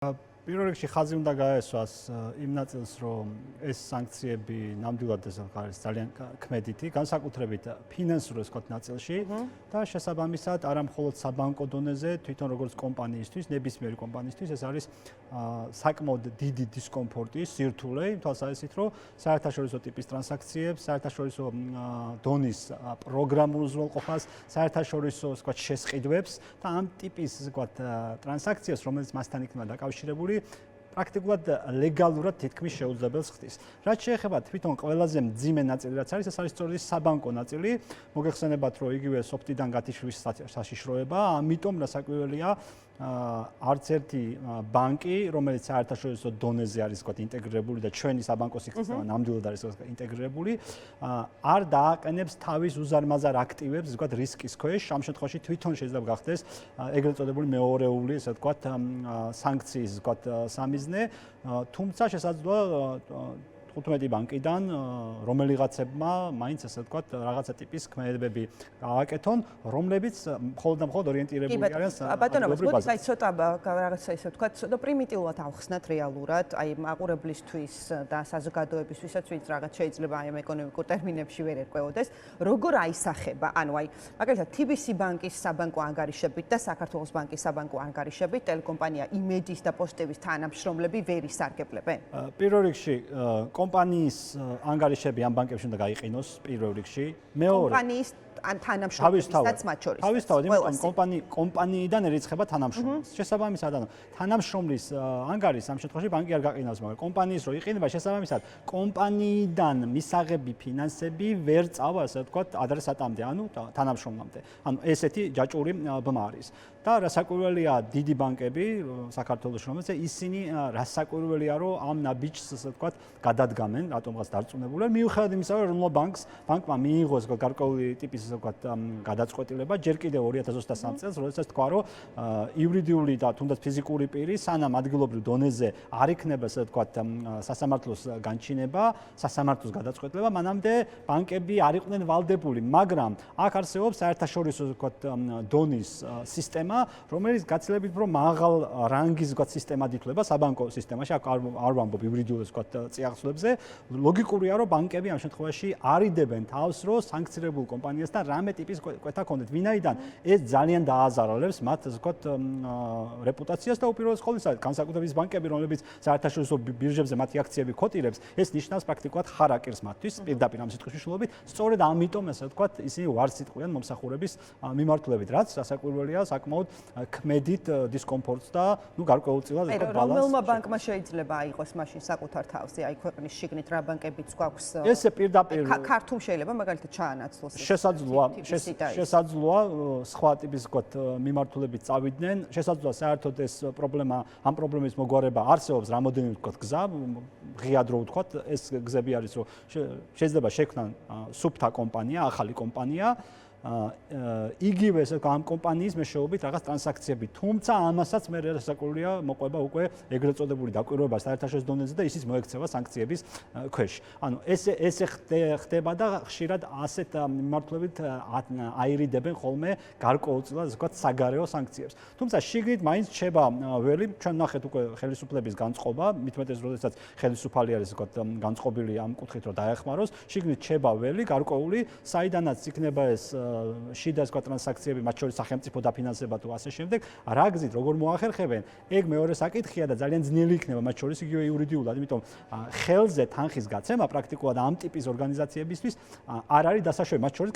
პირველ რიგში ხაზი უნდა გაესვას იმ ნაწილს, რომ ეს სანქციები ნამდვილად არის ძალიან ქმედითი, განსაკუთრებით ფინანსურ ნაწილში და შესაბამისად არა მხოლოდ საბანკო დონეზე, თვითონ როგორც კომპანიისთვის, ნებისმიერი კომპანიისთვის ეს არის საკმაოდ დიდი დისკომფორტი, სირთულე, იმ თვალსაზრისით, რომ საერთაშორისო ტიპის ტრანზაქციებს, საერთაშორისო დონის პროგრამულ უზრუნველყოფას, საერთაშორისო შესყიდვებს და ამ ტიპის ტრანზაქციებს, რომელიც მასთან იქნება დაკავშირებული პრაქტიკულად ლეგალურად თითქმის შეუძლებელს ხდის. რაც შეეხება თვითონ ყველაზე მძიმე ნაწილი, რაც არის, ეს არის სწორედ საბანკო ნაწილი. მოგეხსენებათ, რომ იგივე სოფტიდან გათიშვის საშიშროება, ამიტომ რასაკვირველია არც ერთი ბანკი, რომელიც საერთაშორისო დონეზე არის ინტეგრირებული და ჩვენი საბანკო სისტემა ნამდვილად არის ინტეგრირებული, არ დააყენებს თავის უზარმაზარ აქტივებს რისკის ქვეშ. ამ შემთხვევაში თვითონ შეიძლება გახდეს ეგრეთ წოდებული მეორეული, ესე ვთქვათ, სანქციის სამიზნე, თუმცა შესაძლოა 15 ბანკიდან რომელიღაცებმა მაინც ესე ვთქვათ რაღაცა ტიპის ქმედებები გააკეთონ, რომლებიც მხოლოდ და მხოლოდ ორიენტირებული არიან ბატონო, აი ცოტა რაღაცა ესე ვთქვათ, ცოტა პრიმიტიულად ავხსნათ რეალურად, აი მაყურებლისთვის და საზოგადოებისთვისაც, ვინც რაღაც შეიძლება აი ამ ეკონომიკურ ტერმინებში ვერ ერკვეოდეს, როგორ აისახება, ანუ აი მაგალითად TBC ბანკის საბანკო ანგარიშებით და საქართველოს ბანკის საბანკო ანგარიშებით ტელეკომპანია იმედის და პოსტების თანამშრომლები ვერ ისარგებლებენ? პირველ რიგში კომპანიის ანგარიშები ამ ბანკებში უნდა გაიყინოს პირველ რიგში. მეორე კომპანიის თანამშრომლებსაც მათ შორის. თავისთავად, იმიტომ კომპანიიდან ერიცხება თანამშრომლს. შესაბამისად, თანამშრომლის ანგარიშს ამ შემთხვევაში ბანკი არ გაყინავს, მაგრამ კომპანიის რო იყინება, შესაბამისად, კომპანიიდან მისაღები ფინანსები ვერ წავა, ასე ვთქვათ, ადრესატამდე, ანუ თანამშრომლამდე. ანუ ესეთი ჯაჭვური ბმა არის. და რასაკვირველია დიდი ბანკები საქართველოს რომელზე ისინი რასაკვირველია რომ ამ ნაბიჯს ასე ვთქვათ გადადგამენ რატომღაც დარწმუნებული ვარ მიუხედავად იმისა რომ ბანკმა მიიღო გარკვეული ტიპის ასე ვთქვათ გადაწყვეტილება ჯერ კიდევ 2023 წელს როდესაც თქვა რომ იურიდიული და თუნდაც ფიზიკური პირი სანამ ადგილობრივ დონეზე არ იქნება ასე ვთქვათ სასამართლოს განჩინება სასამართლოს გადაწყვეტილება მანამდე ბანკები არ იყვნენ ვალდებული მაგრამ აქ არსებობს საერთაშორისო ასე ვთქვათ დონის სისტემა რომელიც გაცილებით უფრო მაღალ რანგის სისტემად ითვლება საბანკო სისტემაში აქ არ ვამბობ იურიდიულ წიაღწევებზე ლოგიკურია რომ ბანკები ამ შემთხვევაში არიდებენ თავს რომ სანქცირებულ კომპანიასთან რამე ტიპის კვეთა ქონდეთ ვინაიდან ეს ძალიან დააზარალებს მათ ასე ვთქვათ რეპუტაციას და უპირველეს ყოვლისა განსაკუთრებით ბანკები რომლებიც საერთაშორისო ბირჟებზე მათი აქციები ქოტირებს ეს ნიშნავს პრაქტიკულად ხარაკერს მათთვის პირდაპირ ამ სიტყვის მნიშვნელობით სწორედ ამიტომ ასე ვთქვათ ისინი ვარსიტყვიან მომსახურების მიმართულებით რაც რასაკვირველია საკმაოდ ქმედით დისკომფორტს და გარკვეულწილად ბალანსს რომელმა ბანკმა შეიძლება აიღოს მაშინ საკუთარ თავზე აი ქვეყნის შიგნით რა ბანკებიც გვაქვს ესე პირდაპირ ქართულ შეიძლება მაგალითად ჩაანაცვლოს შესაძლოა სხვა ტიპის მიმართულებით წავიდნენ შესაძლოა საერთოდ ეს პრობლემა ამ პრობლემის მოგვარება არსებობს რამოდენიმე გზა ღიად რო ვთქვათ ეს გზები არის რომ შეიძლება შექმნან სუფთა კომპანია ახალი კომპანია იგივე ამ კომპანიის მეშვეობით რაღაც ტრანზაქციები თუმცა ამასაც მე რასაკვირველია მოყვება უკვე ეგრეთ წოდებული დაკვირვება საერთაშორისო დონეზე და ისიც მოექცევა სანქციების ქვეშ. ანუ ესე ხდება და ხშირად ასეთ მიმართულებით აირიდებენ ხოლმე გარკვეულწილად ასე ვთქვათ საგარეო სანქციებს. თუმცა შიგნით მაინც რჩება ველი ჩვენ ნახეთ უკვე ხელისუფლების განწყობა მithumetes როდესაც ხელისუფალი არის ასე ვთქვათ განწყობილი ამ კუთხით რომ დაეხმაროს შიგნით რჩება ველი გარკვეული საიდანაც იქნება ეს შიდა სხვა ტრანზაქციები მათ შორის სახელმწიფო დაფინანსება თუ ასე შემდეგ რა გზით როგორ მოახერხებენ ეგ მეორე საკითხია და ძალიან ძნელი იქნება მათ შორის იგივე იურიდიულად იმიტომ ხელზე თანხის გაცემა პრაქტიკულად ამ ტიპის ორგანიზაციებისთვის არ არის დასაშვები მათ შორის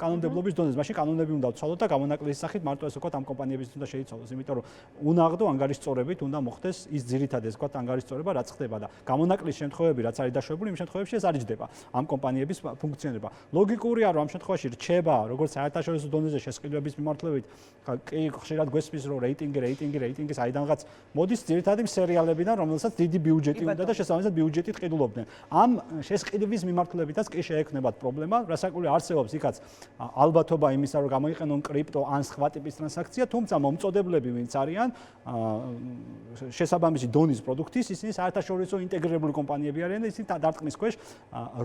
კანონმდებლობის დონეზე მაშინ კანონები უნდა ვცვალოთ და გამონაკლისის სახით მარტო ასე ვთქვათ ამ კომპანიებისთვის უნდა შეიცვალოს იმიტომ რომ უნაღდო ანგარიშწორებით უნდა მოხდეს ის ძირითადად ასე ვთქვათ ანგარიშწორება რაც ხდება და გამონაკლის შემთხვევები რაც არის დაშვებული იმ შემთხვევებში ეს არ იჯდება ამ კომპანიების ფუნქციონირება ლოგიკურია რომ ამ შემთხვევაში რჩება როგორც საერთაშორისო დონეზე შესყიდვების მიმართულებით კი ხშირად გვესმის რომ რეიტინგი საიდანღაც მოდის ძირითადად იმ სერიალებიდან რომელსაც დიდი ბიუჯეტი უნდა და შესაბამისად ბიუჯეტით ყიდულობდნენ ამ შესყიდვის მიმართულებითაც კი შეექმნებათ პრობლემა რასაკვირველია არსებობს იქაც ალბათობა იმისა რომ გამოიყენონ კრიპტო ან სხვა ტიპის ტრანზაქცია თუმცა მომწოდებლები ვინც არიან შესაბამისი დონის პროდუქტის ისინი საერთაშორისო ინტეგრირებული კომპანიები არიან და ისინი დარტყმის ქვეშ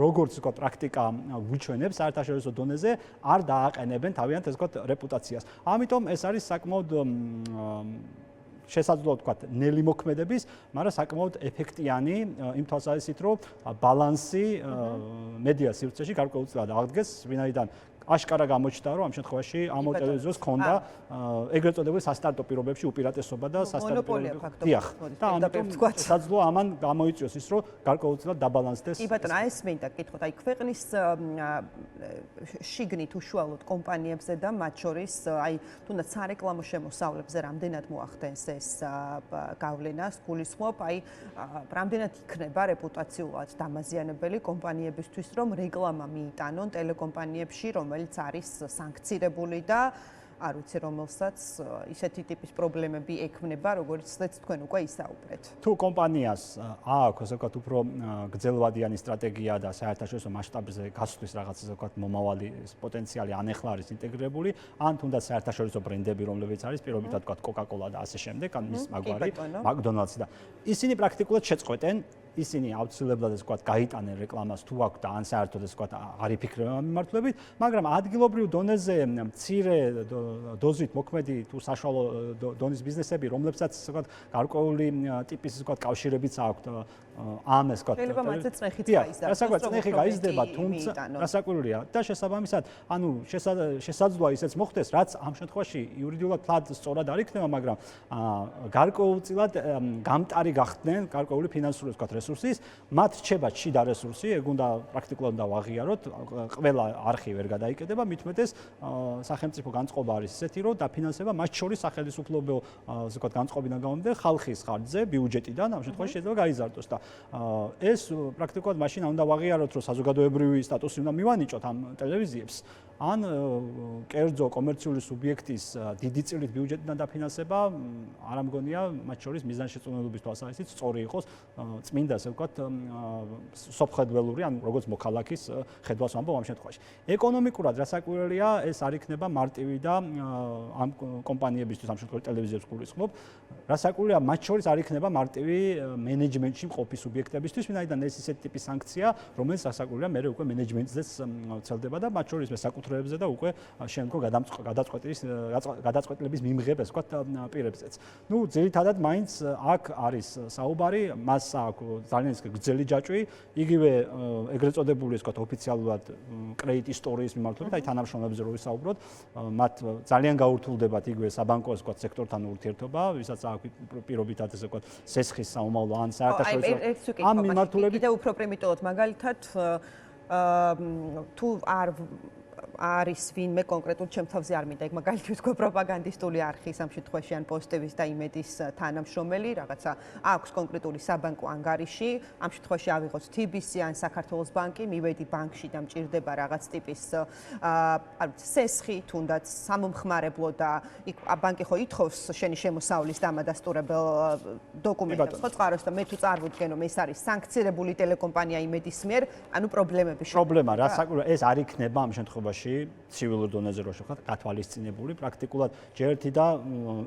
როგორც ვთქვათ პრაქტიკა გვიჩვენებს საერთაშორისო დონეზე არ დააყენებენ თავიანთ ასე ვთქვათ რეპუტაციას. ამიტომ ეს არის საკმაოდ შესაძლოა ვთქვათ ნელი მოქმედების, მაგრამ საკმაოდ ეფექტიანი იმ თვალსაზრისით, რომ ბალანსი მედია სივრცეში გარკვეულწილად აღდგეს, ვინაიდან აშკარა გამოჩნდა, რომ ამ შემთხვევაში ამ ტელევიზიას ჰქონდა ეგრეთ წოდებული სასტარტო პირობებში უპირატესობა და სასტარტო პირობებში. დიახ. და ამიტომ შესაძლოა ამან გამოიწვიოს ის, რომ გარკვეულწილად დაბალანსდეს. კი ბატონო, აი ეს მინდა გითხოთ, აი ქვეყნის შიგნით უშუალოდ კომპანიებზე და მათ შორის აი თუნდაც სარეკლამო შემოსავლებზე რამდენად მოახდენს ეს გავლენას, გულისხმობ, აი რამდენად იქნება რეპუტაციულად დამაზიანებელი კომპანიებისთვის, რომ რეკლამა მიიტანონ ტელეკომპანიებში, რომელიც არის სანქცირებული და არ ვიცი რომელსაც ისეთი ტიპის პრობლემები ექმნება, როგორც თქვენ უკვე ისაუბრეთ. თუ კომპანიას აქვს ასე ვთქვათ უფრო გრძელვადიანი სტრატეგია და საერთაშორისო მასშტაბზე გასვლის რაღაც ასე ვთქვათ მომავალი პოტენციალი ანეხლა არის ინტეგრირებული, ან თუნდაც საერთაშორისო ბრენდები, რომლებიც არის პირობითად ვთქვათ Coca-Cola და ასე შემდეგ, ან მის მაგვარი McDonald's და ისინი პრაქტიკულად შეწყვეტენ ისინი აუცილებლად ასე ვთქვათ გაიტანენ რეკლამას თუ აქვს და ან საერთოდ ასე ვთქვათ არ იფიქრებენ ამ მიმართულებით, მაგრამ ადგილობრივ დონეზე მცირე დოზით მოქმედი თუ საშუალო დონის ბიზნესები, რომლებსაც ასე ვთქვათ გარკვეული ტიპის ასე ვთქვათ კავშირებიც აქვთ ამ ასე ვთქვათ შეიძლება მათზე წნეხიც გაიზარდოს. რასაკვირველია წნეხი გაიზრდება, თუმცა რასაკვირველია და შესაბამისად, ანუ შესაძლოა ისეც მოხდეს, რაც ამ შემთხვევაში იურიდიულად თლად სწორად არ იქნება, მაგრამ გარკვეულწილად გამტარი გახდნენ გარკვეული ფინანსური ასე ვთქვათ რესურსის, მათ რჩება შიდა რესურსი, ეგ უნდა პრაქტიკულად უნდა ვაღიაროთ, ყველა არხი ვერ გადაიკეტება, მით უმეტეს სახელმწიფო განწყობა არის ისეთი, რომ დაფინანსება მათ შორის სახელმწიფო ასე ვთქვათ განწყობიდან გამომდინარე ხალხის ხარჯზე, ბიუჯეტიდან ამ შემთხვევაში შეიძლება გაიზარდოს და ეს პრაქტიკულად მაშინ უნდა ვაღიაროთ, რომ საზოგადოებრივი სტატუსი უნდა მივანიჭოთ ამ ტელევიზიებს, ან კერძო კომერციული სუბიექტის დიდი წილით ბიუჯეტიდან დაფინანსება არ ამგონია მათ შორის მიზანშეწონილობის თვალსაზრისით სწორი იყოს წმინდა ასე ვთქვათ სოფხედველური ან როგორც მოქალაქის ხედვას ვამბობ ამ შემთხვევაში. ეკონომიკურად რასაკვირველია ეს არ იქნება მარტივი და ამ კომპანიებისთვის ამ შემთხვევაში ტელევიზიებს გულისხმობ. რასაკვირველია მათ შორის არ იქნება მარტივი მენეჯმენტში მყოფი სუბიექტებისთვის, ვინაიდან ეს ისეთი ტიპის სანქცია, რომელიც რასაკვირველია მე უკვე მენეჯმენტზეც ვრცელდება და მათ შორის მე საკუთრებებზე და უკვე შემდგომ გადაწყვეტილების მიმღებ ასე ვთქვათ პირებზეც. ნუ ძირითადად მაინც აქ არის საუბარი, მას აქვს ძალიან გრძელი ჯაჭვი, იგივე ეგრეთ წოდებული ასე ვთქვათ ოფიციალურად კრედიტ ისტორიის მიმართულებით, აი თანამშრომლებზე რო ვისაუბროთ, მათ ძალიან გაურთულდებათ იგივე საბანკო ასე ვთქვათ სექტორთან ურთიერთობა, ვისაც აქვს პირობითად ასე ვთქვათ სესხის საომავლო ან საერთაშორისო ამ მიმართულებით კიდევ უფრო პრიმიტიულად მაგალითად თუ არ არის ვინმე კონკრეტულ ჩემთავზე არ მინდა, ეგ მაგალითად ვთქვა პროპაგანდისტული არხის ამ შემთხვევაში ან პოსტების და იმედის თანამშრომელი, რაღაცა აქვს კონკრეტული საბანკო ანგარიში, ამ შემთხვევაში ავიღოთ TBC ან საქართველოს ბანკი, მივედი ბანკში და მჭირდება რაღაც ტიპის არ ვიცი, სესხი, თუნდაც სამომხმარებლო და იქ ბანკი ხო ითხოვს შენი შემოსავლის დამადასტურებელ დოკუმენტებს, ხო წყაროს და მე თუ წარმოვიდგენ რომ ეს არის სანქცირებული ტელეკომპანია იმედის მიერ, ანუ პრობლემები პრობლემა რა საკურა ეს არ იქნება ამ შემთხვევაში ცივილურ დონეზე რო შევხვდათ გათვალისწინებული პრაქტიკულად ჯერთი და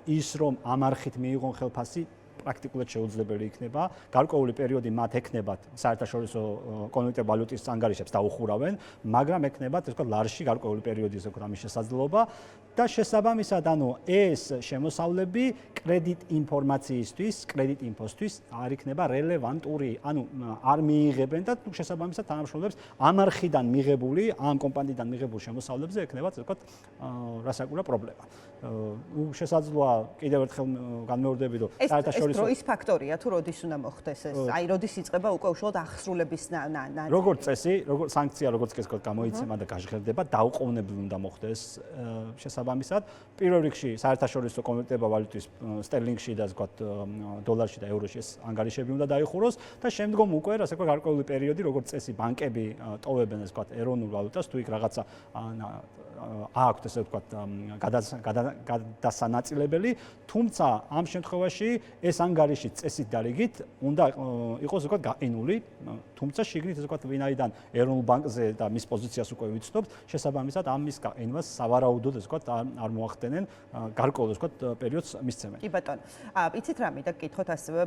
ის რომ ამ არხით მიიღონ ხელფასი პრაქტიკულად შეუძლებელი იქნება. გარკვეული პერიოდი მათ ექნებათ საერთაშორისო კონვერტირებული ვალუტის ანგარიშებს დაუხურავენ, მაგრამ ექნებათ ასე ვთქვათ ლარში გარკვეული პერიოდი ასე ვთქვათ ამის შესაძლებლობა და შესაბამისად ანუ ეს შემოსავლები კრედიტ ინფორმაციისთვის, კრედიტ ინფოსთვის არ იქნება რელევანტური, ანუ არ მიიღებენ და შესაბამისად თანამშრომლებს ამ არხიდან მიღებული, ამ კომპანიიდან მიღებულ შემოსავლებზე ექნებათ ასე ვთქვათ რასაკურა პრობლემა. შესაძლოა კიდევ ერთხელ განმეორდები რომ საერთაშორისო დროის ფაქტორია თუ როდის უნდა მოხდეს ეს? აი როდის იწყება უკვე უშუალოდ აღსრულების როგორც წესი, როგორც სანქცია, როგორც წესი გამოიცემა და გაჟღერდება, დაუყოვნებლივ უნდა მოხდეს შესაბამისად. პირველ რიგში საერთაშორისო კონვერტირებული ვალუტის სტერლინგში და ასე ვთქვათ დოლარში და ევროში ეს ანგარიშები უნდა დაიხუროს და შემდგომ უკვე ასე ვთქვათ გარკვეული პერიოდი როგორც წესი ბანკები ტოვებენ ასე ვთქვათ ეროვნულ ვალუტას თუ იქ რაღაცა აქვთ ასე ვთქვათ გადასანაწილებელი, თუმცა ამ შემთხვევაში ეს ანგარიში წესით და რიგით უნდა იყოს ზოგადად გაყინული, თუმცა შიგნით ზოგადად ვინაიდან ეროვნულ ბანკზე და მის პოზიციას უკვე ვიცნობთ, შესაბამისად ამის გაყინვას სავარაუდოდ ზოგადად არ მოახდენენ, გარკვეულ ზოგადად პერიოდს მისცემენ. კი ბატონო. იცით რა მინდა გკითხოთ ასევე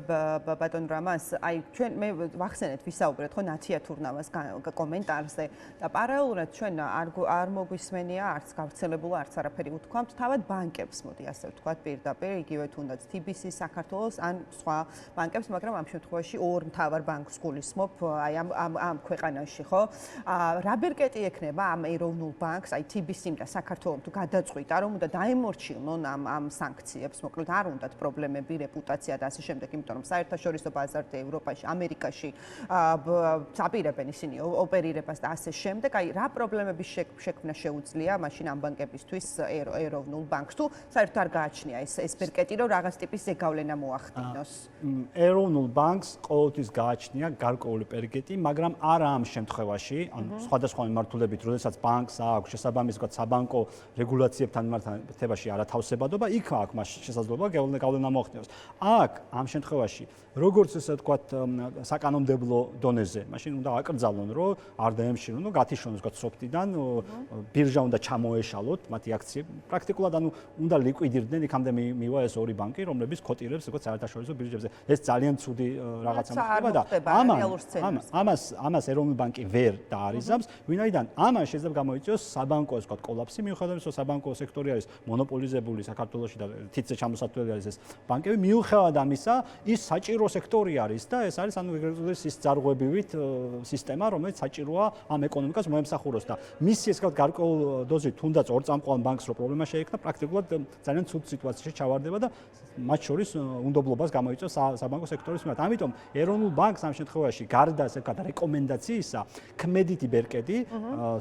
ბატონ რამას, აი ჩვენ მე ვახსენეთ ვისაუბრეთ ხო ნაცია თურნავას კომენტარზე და პარალელურად ჩვენ არ მოგვისმენია არც გავრცელებულა არც არაფერი უთქვამთ თავად ბანკებს, მოდი ასე ვთქვათ პირდაპირ, იგივე თუნდაც TBC საქართველოს ან სხვა ბანკებს, მაგრამ ამ შემთხვევაში ორ მთავარ ბანკს გულისხმობ აი ამ ქვეყანაში, ხო? რა ბერკეტი ექნება ამ ეროვნულ ბანკს, აი TBC-მ და საქართველოს თუ გადაწყვიტა, რომ უნდა დაემორჩილონ ამ სანქციებს, მოკლედ არ უნდათ პრობლემები, რეპუტაცია და ასე შემდეგ, იმიტომ რომ საერთაშორისო ბაზარზე ევროპაში, ამერიკაში აპირებენ ისინი ოპერირებას და ასე შემდეგ, აი რა პრობლემების შექმნა შეუძლია მაშინ ამ ბანკებისთვის ეროვნულ ბანკს თუ საერთოდ არ გააჩნია ეს ბერკეტი, რომ რაღაც ტიპის ზეგავლენა მოახდინოს. ეროვნულ ბანკს ყოველთვის გააჩნია გარკვეული ბერკეტი, მაგრამ არა ამ შემთხვევაში, ან სხვადასხვა მიმართულებით, როდესაც ბანკს აქვს შესაბამისი საბანკო რეგულაციებთან მიმართებაში არათავსებადობა, იქ აქვს მას შესაძლებლობა გავლენა მოახდინოს. აქ ამ შემთხვევაში როგორც ესე ვთქვათ საკანონმდებლო დონეზე, მაშინ უნდა აკრძალონ, რომ არ დაემშილონ, რომ გათიშონ ვთქვათ სოფტიდან, ბირჟა უნდა ჩამოეშალოთ მათი აქციები. პრაქტიკულად ანუ უნდა ლიკვიდირდნენ, იქამდე მივა ეს ორი ბანკი, რომლებიც კოტირებს ვთქვათ საერთაშორისო ბირჟებზე. ეს ძალიან ცუდი რაღაცა მოხდება და ამას ეროვნული ბანკი ვერ დაარიზამს, ვინაიდან ამან შეიძლება გამოიწვიოს საბანკო ვთქვათ კოლაფსი, მიუხედავად იმისა, საბანკო სექტორი არის მონოპოლიზებული საქართველოში და თითზე ჩამოსათვლელი არის ეს ბანკები, მიუხედავად ამისა, ის საჭირო სექტორი არის და ეს არის ანუ ის ძარღვებივით სისტემა, რომელიც საჭიროა ამ ეკონომიკას მოემსახუროს და მისი ეს გარკვეულ დოზით თუნდაც ორწამყვან ბანკს რო პრობლემა შეექმნა, პრაქტიკულად ძალიან ცუდ სიტუაციაში ჩავარდება და მათ შორის უნდობლობას გამოიწვევს საბანკო სექტორის მიმართ. ამიტომ ეროვნულ ბანკს ამ შემთხვევაში გარდა ასე ვთქვათ რეკომენდაციისა, ქმედითი ბერკეტი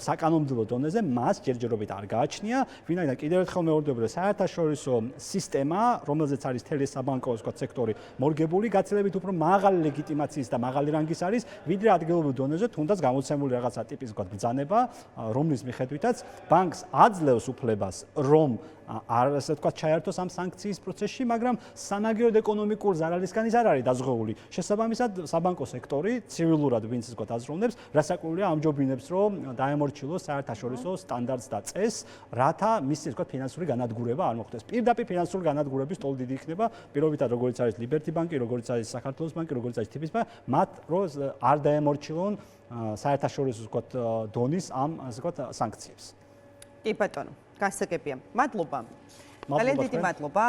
საკანონმდებლო დონეზე მას ჯერჯერობით არ გააჩნია, ვინაიდან კიდევ ერთხელ მეორდები, რომ საერთაშორისო სისტემა, რომელზეც არის თელი საბანკო ვთქვათ სექტორი მორგებული, გაცილებით უფრო მაღალი ლეგიტიმაციის და მაღალი რანგის არის, ვიდრე ადგილობრივ დონეზე თუნდაც გამოცემული რაღაცა ტიპის ვთქვათ ბრძანება, რომლის მიხედვითაც ბანკს აძლევს უფლებას, რომ არ ასე ვთქვათ ჩაერთოს ამ სანქციის პროცესში, მაგრამ სამაგიეროდ ეკონომიკურ ზარალისგან ის არ არის დაზღვეული. შესაბამისად, საბანკო სექტორი ცივილურად ვინც ვთქვათ აზროვნებს, რასაკვირველია ამჯობინებს, რომ დაემორჩილოს საერთაშორისო სტანდარტს და წესს, რათა მისი ვთქვათ ფინანსური განადგურება არ მოხდეს. პირდაპირ ფინანსური განადგურების ტოლ დიდი იქნება, პირობითად როგორც არის Liberty ბანკი, როგორც არის საქართველოს ბანკი, როგორც არის TBC ბანკი, მათ რომ არ დაემორჩილონ საერთაშორისო ვთქვათ დონის ამ ასე ვთქვათ სანქციებს. კი ბატონო, გასაგებია. მადლობა. ძალიან დიდი მადლობა.